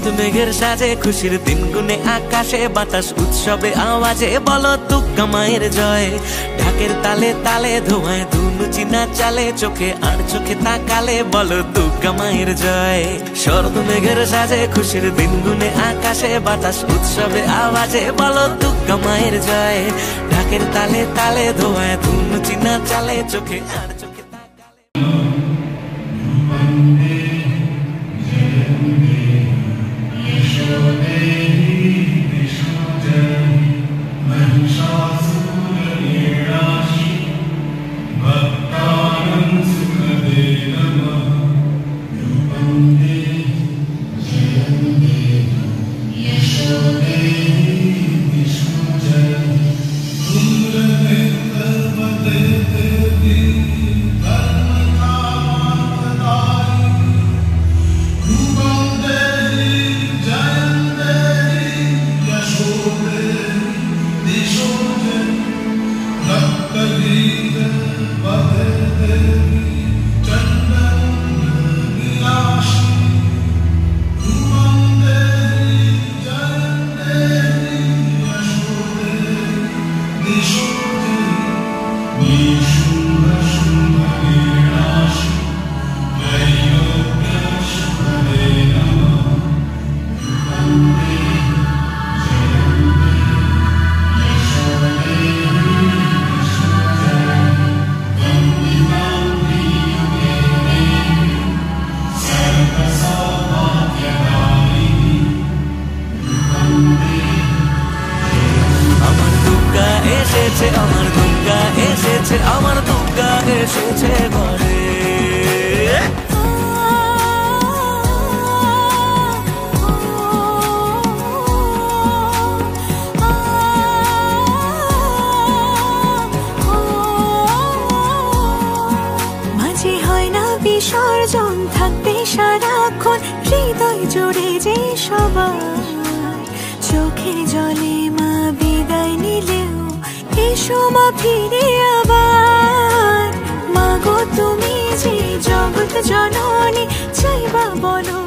শরৎ মেঘের সাজে খুশির দিন গুনে আকাশে বাতাস উৎসবে আওয়াজে বলো দুর্গা মায়ের জয়। ঢাকের তালে তালে ধোঁয়ায় ধুনু চিনা চালে চোখে আর চোখে তাকালে বলো দুর্গা মায়ের জয়। শরৎ মেঘের সাজে খুশির দিন গুনে আকাশে বাতাস উৎসবে আওয়াজে বলো দুর্গা মায়ের জয়। ঢাকের তালে তালে ধোঁয়ায় ধুনু চিনা চালে চোখে আর চোখে তাকালে। আমার দুর্গা এসেছে, আমার দুর্গা এসেছে ঘরে। মাঝে হয় না বিসর্জন, থাকবে সারাক্ষণ হৃদয় জুড়ে যে সবাই। চোখের জলে মা বিদায় নিলেও এসো মা ফিরে আবার। মাগো তুমি যে জগৎ জননী, চাইবা বলো